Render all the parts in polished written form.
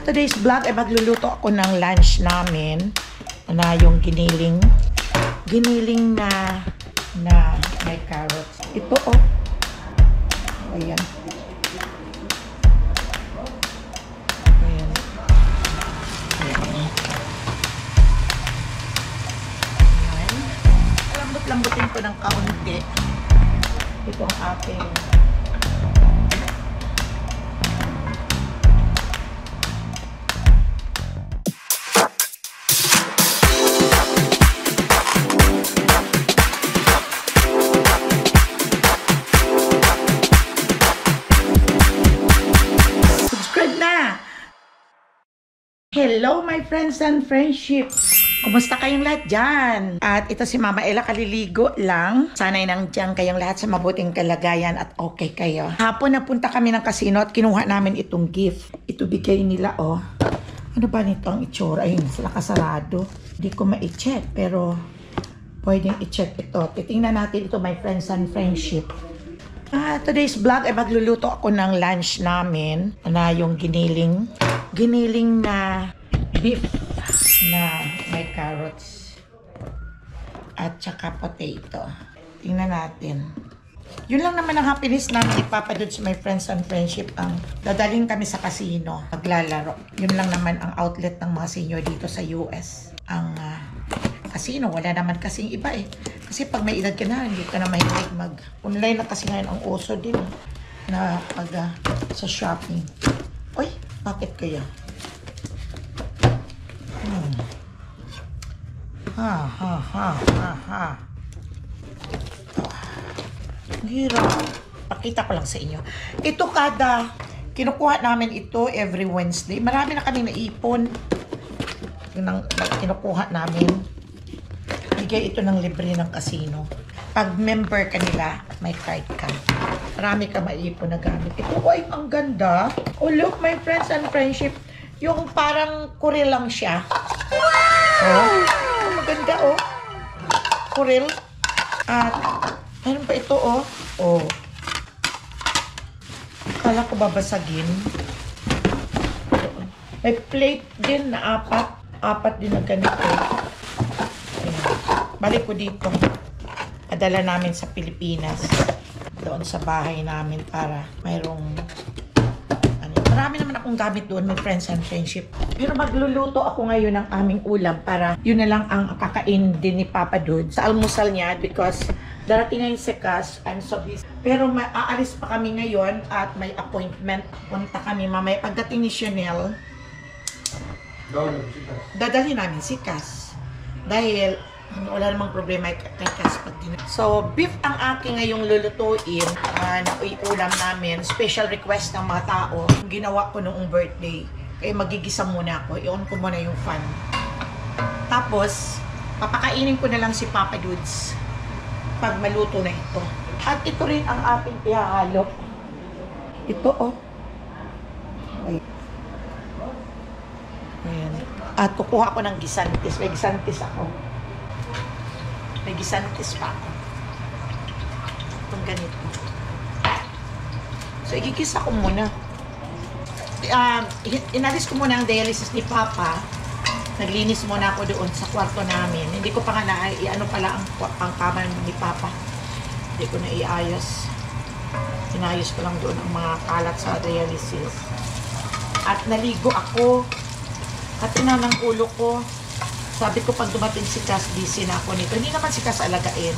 Today's vlog ay magluluto ako ng lunch namin na yung giniling na may carrots. Ito ayan. Lambutin ko ng kaunti. Ito ang ating subscribe na! Hello my friends and friendships! Kumusta kayong lahat dyan? At ito si Mama Ella, kaliligo lang. Sana'y nandiyan kayong lahat sa mabuting kalagayan at okay kayo. Hapon napunta kami ng casino at kinuha namin itong gift. Ito bigay nila Ano ba nito ang itsura? Ayun, sila kasarado. Hindi ko ma-check pero pwedeng i-check ito. Titingnan natin ito my friends and friendship. Today's vlog ay magluluto ako ng lunch namin na yung giniling na beef na may carrots at saka potato. Tingnan natin. Yun lang naman ang happiness namin ipapadod sa my friends and friendship. Ang dadaling kami sa casino, maglalaro. Yun lang naman ang outlet ng mga senior dito sa US. Ang casino, wala naman kasing iba Kasi pag may edad ka na, hindi ka na mahilig mag-online na kasi ngayon ang uso din na pag sa shopping. Uy, bakit kaya? Hirap. Pakita ko lang sa inyo. Ito kinukuha namin ito every Wednesday. Marami na kami naipon. Yung kinukuha namin. Bigay ito ng libre ng casino. Pag member ka nila, may card ka. Marami ka maipon na gamit. Ito, ang ganda. Oh, look, my friends and friendship. Yung parang kuril lang siya. Wow! Maganda, kuril. At, ano ba ito, Kala ko babasagin. May plate din na apat din na ganito. Balik ko dito. Adala namin sa Pilipinas. Doon sa bahay namin para mayroong marami naman akong gamit doon, my friends and friendship. Pero magluluto ako ngayon ng aming ulam para yun na lang ang kakain din ni Papa Dude sa almusal niya because darating ngayon si Cass. I'm so busy. Pero aalis pa kami ngayon at may appointment. Punta kami mamaya. Pagdating ni Chanel, dadalhin namin si Cass. Dahil wala namang problema kay Cass pag din. So, beef ang aking ngayong lulutuin na ulam namin. Special request ng mga tao. Ginawa ko noong birthday. Kaya magigisa muna ako. I-on ko muna yung fan. Tapos, papakainin ko na lang si Papa Dudes pag maluto na ito. At ito rin ang aking ihahalo. Ito, Ayan. At kukuha ko ng gisantis. May gisantis ako. May gisantis pa ako. Itong ganito. So, igigisa ko muna. Inalis ko muna ang dialysis ni Papa. Naglinis muna ako doon sa kwarto namin. Hindi ko pa nga ano pala ang kama ni Papa. Hindi ko na iayos. Inayos ko lang doon ang mga kalat sa dialysis. At naligo ako. At ng ulo ko. Sabi ko pag dumating si Cass, busy na ako nito. Hindi naman si Cass alagain.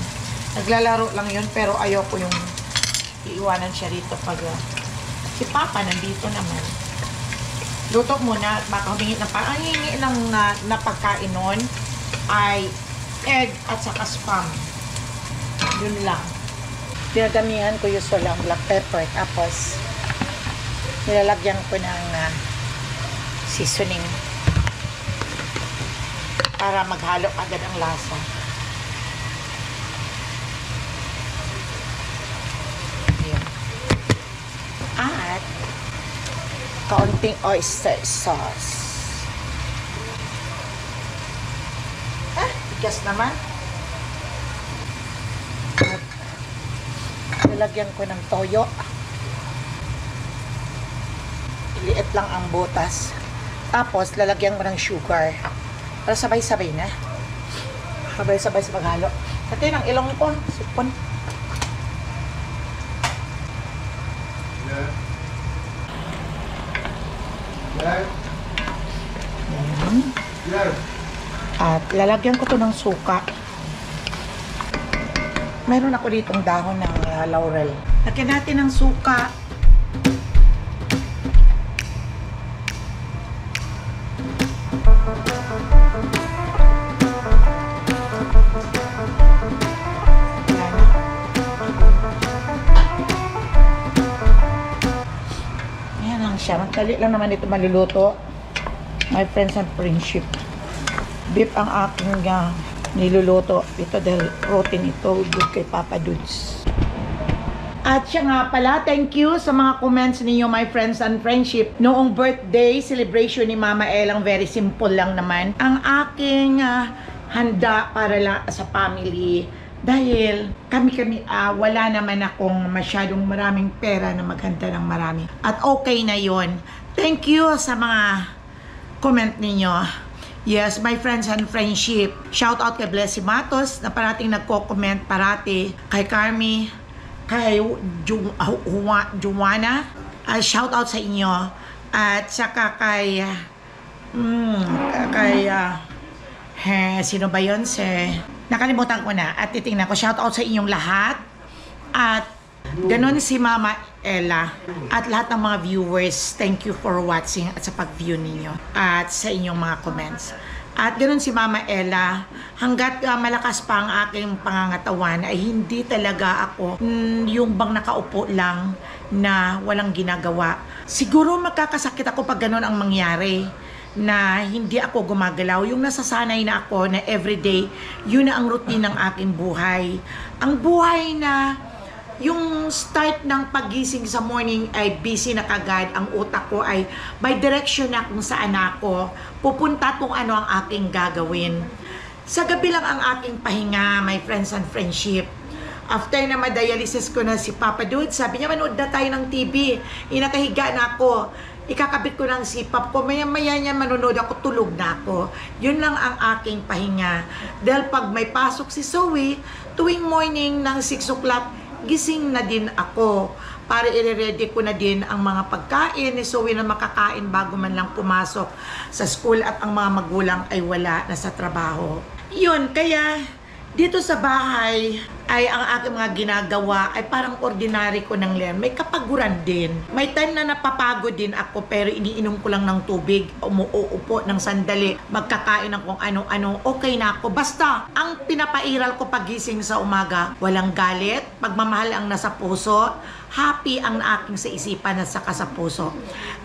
Naglalaro lang yun, pero ayoko yung iiwanan siya rito pag si Papa nandito naman. Luto muna at makahumingi ng ang hingi na pagkain nun ay egg at saka spam. Yun lang. Pinagamihan ko usual lang black pepper. Tapos nilalagyan ko ng seasoning para maghalo agad ang lasa. Ayan. At kaunting oyster sauce. Tigas naman. At nilagyan ko ng toyo. Iliit lang ang butas. Tapos, lalagyan mo ng sugar. Para sabay-sabay na. Sabay-sabay sa paghalo. Pati ng ilong ko, sipon. At lalagyan ko to ng suka. Meron ako ditong dahon ng laurel. Lagyan natin ng suka. Ayan lang siya. Magdali lang naman ito maluluto. My friends and friendship. Beef ang aking niluluto. Ito dahil protein ito. Good kay Papa Dudes. At siya nga pala, thank you sa mga comments ninyo, my friends and friendship. Noong birthday celebration ni Mama Elang, very simple lang naman. Ang aking handa para lang sa family. Dahil kami wala naman akong masyadong maraming pera na maghanda ng marami. At okay na yon. Thank you sa mga comment ninyo. Yes, my friends and friendship. Shout out kay Blessy Matos na parating nagko-comment parati. Kay Carmi, kay Juana. Shout out sa inyo. At saka kay sino ba yun? Nakalimutan ko na. At titingnan ko. Shout out sa inyong lahat. At ganon si Mama Ella. At lahat ng mga viewers, thank you for watching at sa pag-view ninyo. At sa inyong mga comments. At ganon si Mama Ella. Hanggat malakas pa ang aking pangangatawan ay hindi talaga ako yung bang nakaupo lang na walang ginagawa. Siguro magkakasakit ako pag ganon ang mangyari. Na hindi ako gumagalaw, yung nasasanay na ako na everyday, yun na ang routine ng aking buhay. Ang buhay na yung start ng pagising sa morning ay busy na kagad, ang utak ko ay by direction na kung saan ako pupunta kung ano ang aking gagawin. Sa gabi lang ang aking pahinga, my friends and friendship. After na ma-dialysis ko na si Papa Dude, sabi niya, manood na tayo ng TV. Inakahiga na ako. Ikakabit ko ng sipap ko. Maya-maya niya manonood ako, tulog na ako. Yun lang ang aking pahinga. Dahil pag may pasok si Zoe, tuwing morning ng 6 o'clock, gising na din ako. Para i-ready ko na din ang mga pagkain ni Zoe na makakain bago man lang pumasok sa school at ang mga magulang ay wala na sa trabaho. Yun, kaya dito sa bahay ay ang aking mga ginagawa ay parang ordinary ko ng len. May kapaguran din. May time na napapagod din ako pero iniinom ko lang ng tubig. Umuupo ng sandali. Magkakain ng kung ano-ano. Okay na ako. Basta, ang pinapairal ko pagising sa umaga, walang galit, pagmamahal ang nasa puso, happy ang aking sa isipan at saka sa puso.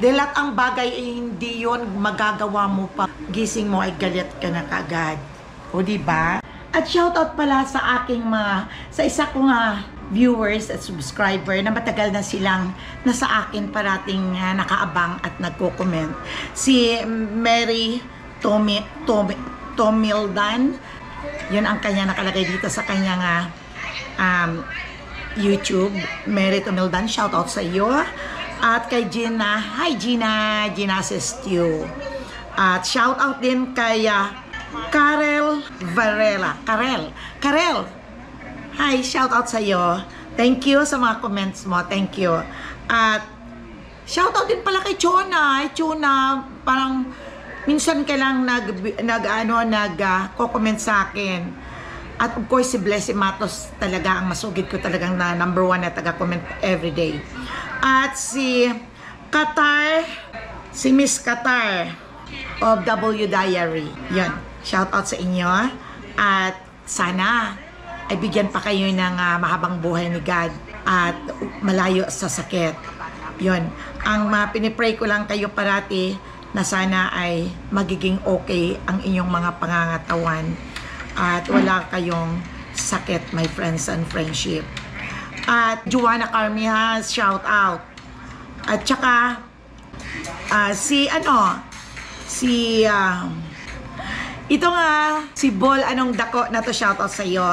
Dahil at ang bagay ay hindi yon magagawa mo pa. Gising mo ay galit ka na kagad. O diba? At shoutout pala sa aking sa isa kong viewers at subscriber na matagal na silang nasa akin parating nakaabang at nagko-comment. Si Mary Tomildan, yun ang kanya nakalagay dito sa kanyang YouTube. Mary Tomildan, shoutout sa iyo. At kay Gina, hi Gina, Gina Stew. At shoutout din kay Karel Varela. Karel. Hi, shout out sa iyo. Thank you sa mga comments mo. Thank you. At shout out din pala kay Chona. Chona, parang minsan ka lang nag-comment sa akin. At of course si Blessy Matos talaga ang masugid ko talagang na number 1 na taga-comment everyday. At si Miss Qatar of W Diary. Yan. Shout out sa inyo at sana ay bigyan pa kayo ng mahabang buhay ni God at malayo sa sakit. Yun, ang pinipray ko lang kayo parati na sana ay magiging okay ang inyong mga pangangatawan at wala kayong sakit, my friends and friendship. At Juana Carmihas, shout out. At saka ito nga, si Bol, anong dako na to, shoutout sa iyo.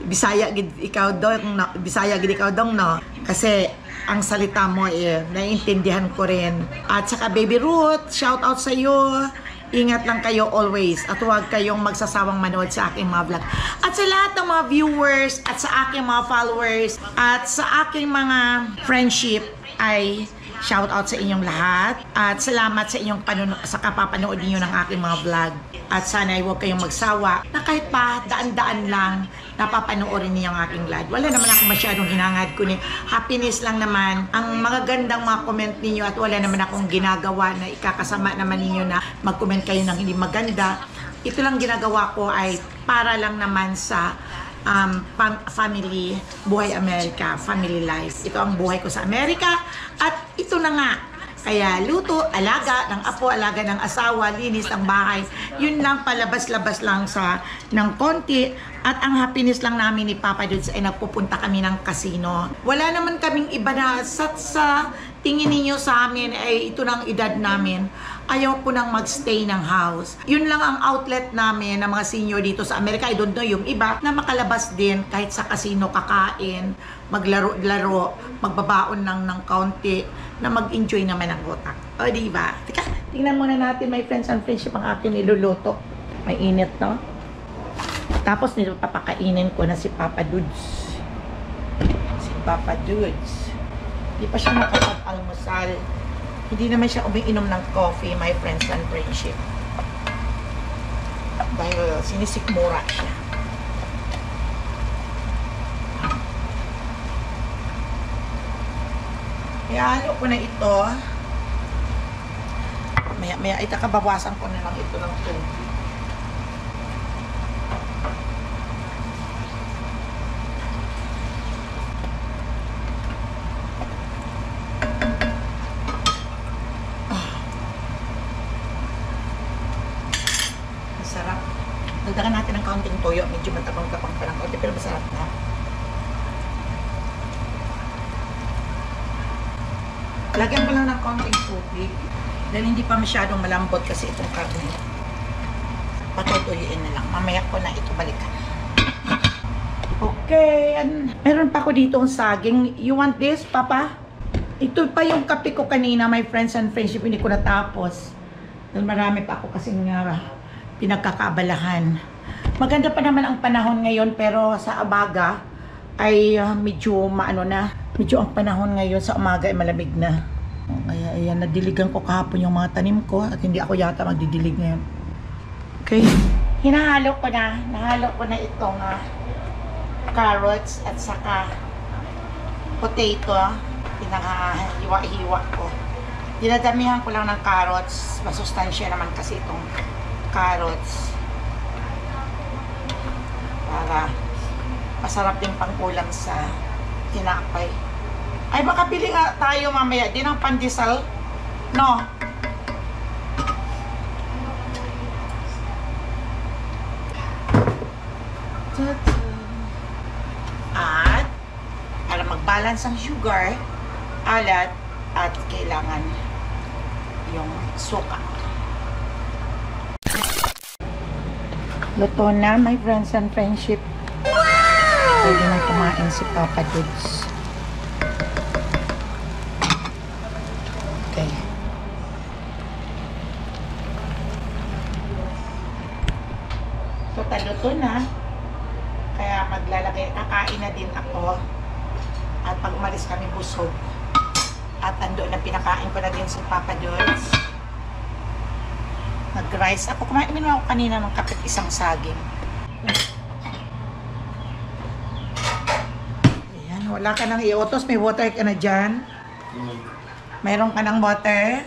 Bisaya gid ikaw dong, no? Kasi ang salita mo naiintindihan ko rin. At saka Baby Ruth, shout out sa iyo. Ingat lang kayo always at huwag kayong magsasawang manood sa aking mga vlog. At sa lahat ng mga viewers at sa aking mga followers at sa aking mga friendship ay shout out sa inyong lahat at salamat sa inyong sa kapapanood niyo ng aking mga vlog. At sana ay huwag kayong magsawa na kahit pa daan-daan lang napapanoorin niyo ang aking live. Wala naman ako masyadong hinangad ko ni happiness lang naman ang magagandang mga comment ninyo at wala naman akong ginagawa na ikakasama naman ninyo na mag-comment kayo ng hindi maganda. Ito lang ginagawa ko ay para lang naman sa family, buhay Amerika, family life. Ito ang buhay ko sa Amerika at ito na nga. Kaya luto, alaga ng apo, alaga ng asawa, linis ng bahay. Yun lang, palabas-labas lang ng konti. At ang happiness lang namin ni Papa Dudes ay nagpupunta kami ng casino. Wala naman kaming iba na sa tingin ninyo sa amin ay ito ng edad namin. Ayaw po nang magstay ng house. Yun lang ang outlet namin ng mga senior dito sa Amerika. I don't know yung iba na makalabas din kahit sa casino kakain, maglaro-laro, magbabaon ng kaunti na mag-enjoy naman ang utak. O diba? Teka, tingnan muna natin my friends and friendship ang akin niluluto. May init no? Tapos nito papakainin ko na si Papa Dudes. Si Papa Dudes. Hindi pa siya nakapag-almusal. Hindi naman siya umiinom ng coffee, my friends and friendship. Dahil sinisikmura siya. Ihalo ko na ito. Maya itakabawasan ko na lang ito ng tubig. Masarap. Dagdagan natin ng kaunting toyo. Medyo matabang-tabang pa ng kaunti pero masarap na. Lagyan ko lang ng konting tubig dahil hindi pa masyadong malambot kasi itong karne. Patutuyuin na lang. Mamaya ko na ito balikan. Okay. Meron pa ako dito ang saging. You want this, Papa? Ito pa yung kape ko kanina, my friends and friendship. Hindi ko natapos. Dahil marami pa ako kasing pinagkakabalahan. Maganda pa naman ang panahon ngayon pero sa abaga ay medyo medyo ang panahon ngayon sa umaga ay malamig na. Kaya ayan, nadiligan ko kahapon yung mga tanim ko at hindi ako yata magdidilig ngayon. Okay. Nahalo ko na itong carrots at saka potato. Pinakahiwa-hiwa ko. Dinadamihan ko lang ng carrots. Masustansya naman kasi itong carrots. Para masarap din pang-ulam sa tinapay. Ay, baka pili nga tayo mamaya din ng pandesal. No? At, para mag-balance ang sugar, alat, at kailangan yung suka. Luto na, my friends and friendship. Pwede nang kumain si Papa Dudes. Okay. So, taluto na. Kaya kakain na din ako. At pag umalis kami busog. At ando na pinakain ko na din si Papa Dudes. Nag-rice ako. Kumain ako kanina ng kapit isang saging. Ayan, wala ka nang iutos. May water ka na dyan. Mayroon ka ng water.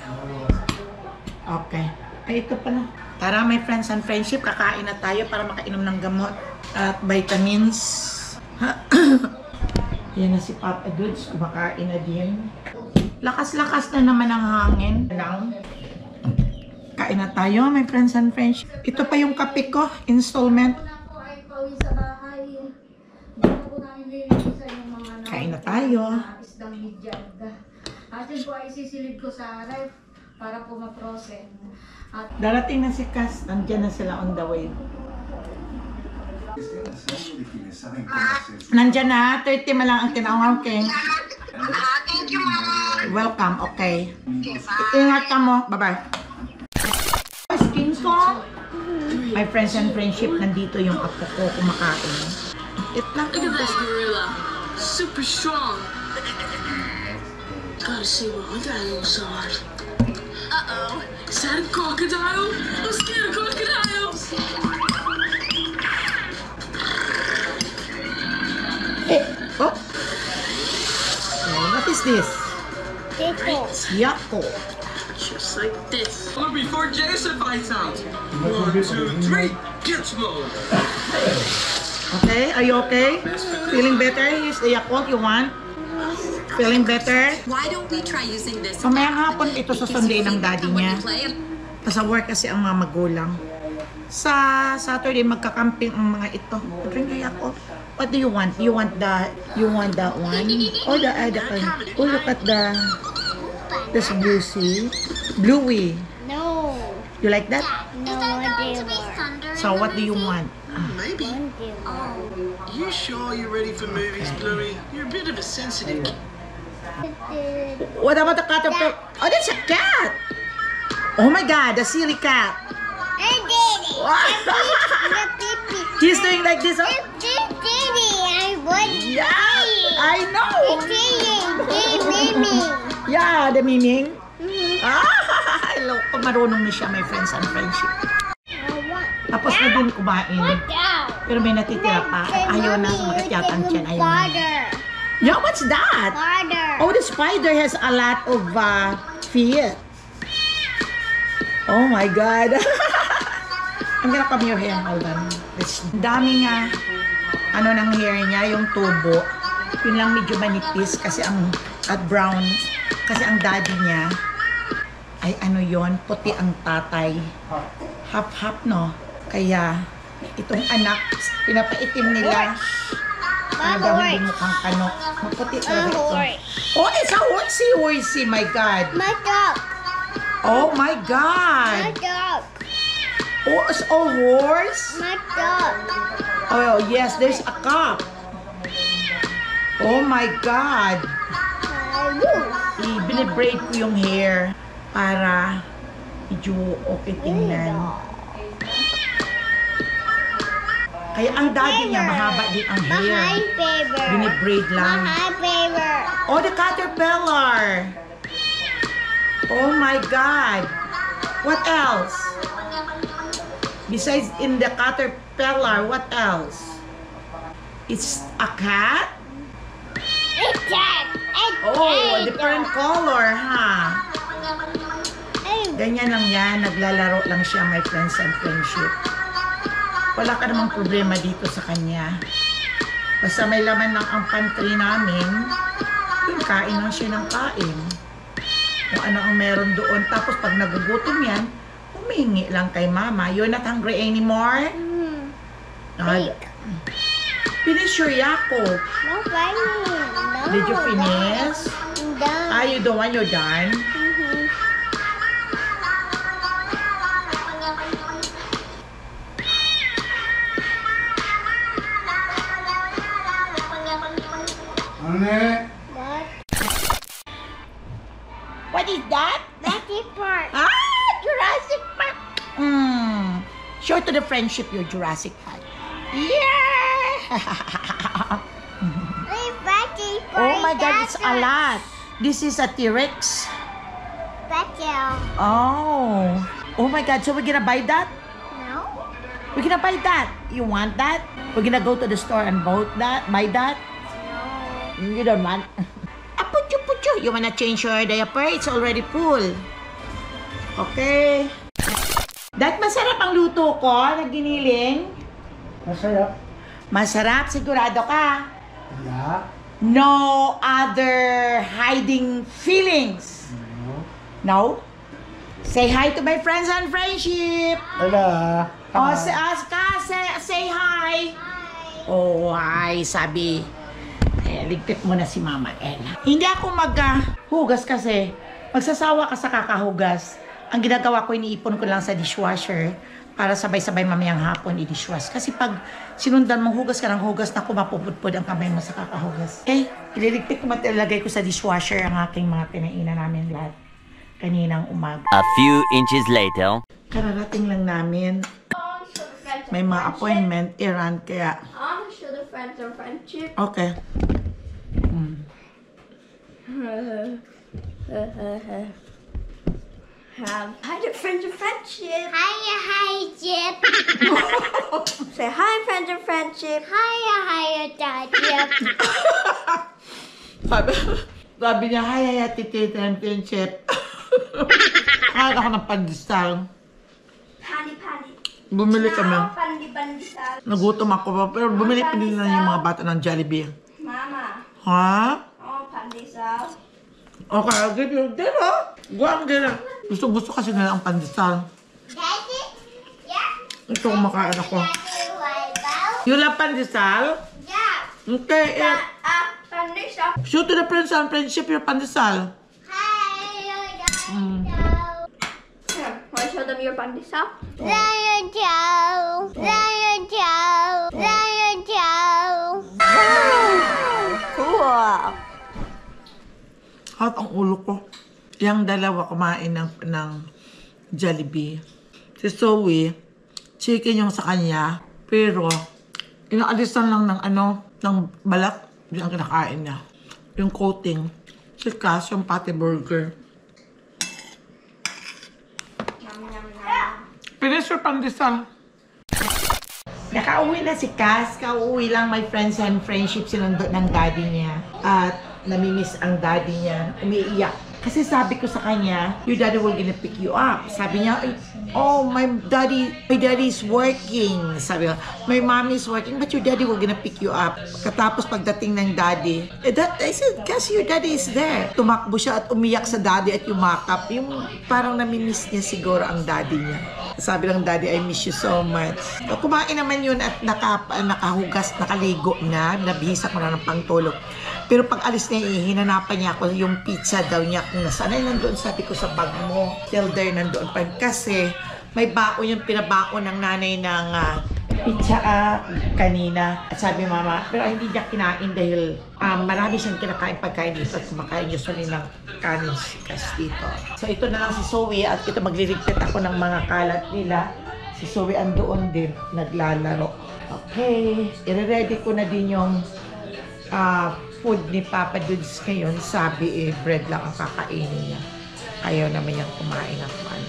Okay. Ay, ito pala. Tara, my friends and friendship, kakain na tayo para makainom ng gamot at vitamins. Yan na si Papa Dudes. Kumakain na din. Lakas-lakas na naman ang hangin. Kain na tayo, my friends and friends. Ito pa yung kape ko, installment. Kain na tayo. At yun po ay sisilid ko sa ref para po ma-process. Darating na si Cass, nandiyan na sila on the way. Nandiyan na, 30 malang ang kinawang king. Thank you, Mama. Welcome, okay. Okay, bye. Ingat ka mo. Bye-bye. Skin ko. My friends and friendship, nandito yung apo ko kumakain. It lang. Look at that gorilla. Super strong. Gotta see what other animals are. Uh-oh. Is that a crocodile? I'm scared of crocodiles. Eh, oh. Oh, what is this? Yako. Just like this. Before Jason finds out. 1, 2, 3, get mode. Okay, are you okay? Feeling better? Here's the Yakult you want? Feeling better? Why don't we try using this? Mamayang hapon ito susunduin ng daddy niya. Sa work kasi ang mga magulang. Sa Saturday magkakamping ang mga ito. Drink the Yakult. What do you want? You want that one? Or the other one? Oh, look at this bluey. No, You like that? no, they were. So what do you want? Maybe. You sure you're ready for movies, Bluey? You're a bit of a sensitive kid. What about the caterpillar? Oh, that's a cat! Oh my God, the silly cat! I did it. The pee-pee. He's doing like this, oh? Daddy, I want Yeah, I know! Mimi. Yeah, the miming. Hello, pag marunong na siya, my friends and friendship. Tapos na din kumain. Pero may natitira pa. Ayaw na sumagat yata ang tiyan. Ayaw na. Yeah, what's that? Spider. Oh, the spider has a lot of feet. Oh my God. I'm gonna come your hair. Hold on. It's dami nga. Ano ng hair niya, yung tubo. Yun lang medyo manipis kasi at brown. Kasi ang daddy niya ay ano yon, puti ang tatay. Half-half, no? Kaya itong anak, pinapaitim nila. Ano daw hindi mukhang kanok. Maputi talaga ito. Oh, it's a horsey, my God. My dog. Oh my My God. dog. Oh, it's a horse? My dog. Oh, yes, there's a cup. Oh my God. I-braid ko yung hair para medyo okay tingnan. Kaya ang daddy niya, mahaba din ang hair. Behind paper. Binibraid lang. Behind paper. Oh, the caterpillar. Oh my God. What else? Besides in the caterpillar, what else? It's a cat? It's cat. Oh, different color, ha? Ganyan lang yan. Naglalaro lang siya, my friends and friendship. Wala ka namang problema dito sa kanya. Basta may laman lang ang pantry namin, yun, kain lang siya ng kain. Kung ano ang meron doon. Tapos pag nagugutom yan, humingi lang kay mama. You're not hungry anymore? Finish your Yakult. No, funny. No. Did you finish? Done. Ah, you don't want, you're done? What? What is that? Jurassic Park. Ah, Jurassic Park. Show to the friendship your Jurassic Park. Yeah! Jurassic Park. Oh my God, it's a lot. This is a T-Rex. Oh. Oh my God, so we're gonna buy that? No. We're gonna buy that. You want that? We're gonna go to the store and buy that? You don't want? Puchu. You wanna change your diaper? It's already full. Okay. Dad, masarap ang luto ko na giniling? Masarap. Masarap, sigurado ka? Yeah. No other hiding feelings? No? Say hi to my friends and friendship. Hello. Oh, say hi. Oh, hi, sabi. Ligpit mo na si Mama Ella. Hindi ako maghugas kasi magsasawa ka sa kakahugas. Ang ginagawa ko, iniipon ko lang sa dishwasher para sabay-sabay mamayang hapon i-dishwash. Kasi pag sinundan mong hugas ka ng hugas, na kumapupudpud ang kamay mo sa kakahugas. Okay, ililigpit ko matilagay ko sa dishwasher ang aking mga pinainan namin lahat kaninang umaga. A few inches later. Kararating lang namin. May mga appointment, errand, kaya... I want to show the friends of friendship. Okay. Hi to friends of friendship. Hi, Chip. Say hi, friends of friendship. Hi, Dad. Chip. Sabi niya, hi, Titi, friendship. Kaya ako ng pandesal. Pani. Bumili kami. Pandesal. Nagutom ako, pero bumili pa din na yung mga bata ng Jollibee. Mama. Ha? Oh, pandesal. Okay, I'll give you dinner. Guwang dinner. Gusto kasi nila ang pandesal. Daddy? Yeah? Ito kumakain ako. Daddy, what about? You love pandesal? Yeah. Okay, Pandesal. show to the friends and friendship your pandesal. Hi, Mm. Here, want to show them your pandesal? Cool. Hot ang ulo ko. Yang dalawa kumain ng Jollibee. Si Zoe, chicken yung sa kanya. Pero, inaalisan lang ng balat. Yung kinakain niya. Yung coating. Si Cass, yung patty burger. Finish your pandesal. Nakauwi na si Cass. Kauwi lang, my friends and friendship sinundo ng daddy niya. At namimiss ang daddy niya. Umiiyak. Kasi sabi ko sa kanya, your daddy will gonna pick you up. Sabi niya, oh, my daddy is working. Sabi niya, my mommy is working, but your daddy will gonna pick you up. Katapos pagdating ng daddy, I said, Cass, your daddy is there. Tumakbo siya at umiyak sa daddy at yumakap. Yung parang namimiss niya siguro ang daddy niya. Sabi ng daddy, I miss you so much. Kumain naman yun at nakahugas, nakaligo na, nabihisa ko na ng pangtulog. Pero pag alis niya, hinanapan niya ako yung pizza daw niya kung nasaan. Ay, nandoon, sabi ko sa bag mo. Till there, nandoon pa. Kasi may baon yung pinabaon ng nanay ng pizza kanina. At sabi mama, pero hindi niya kinain dahil marami siyang kinakain pagkain dito at kumakain usually ng kanin kasi dito. So ito na lang si Zoe at ito magliligpit ako ng mga kalat nila. Si Zoe andoon din, naglalaro. Okay, i-ready ko na din yung food ni Papa Dudes ngayon. Sabi bread lang ang kakainin niya. Ayaw naman niyang kumain ng ano.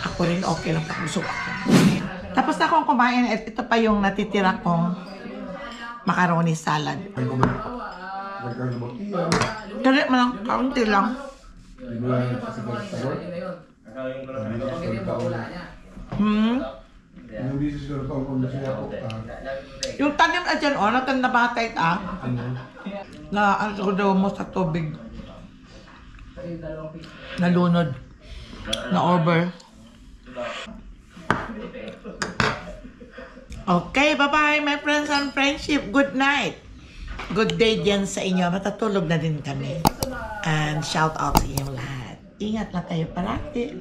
Ako rin okay lang pag busog ako. Tapos na akong kumain at ito pa yung natitira kong macaroni salad. Dali mo lang, kaunti lang. Yung tanim na dyan, natanda batay na ano daw mo sa tubig. Nalunod. Na over. Okay, bye-bye my friends and friendship. Good night. Good day dyan sa inyo. Matatulog na din kami. And shout out sa inyong lahat. Ingat lang kayo parati.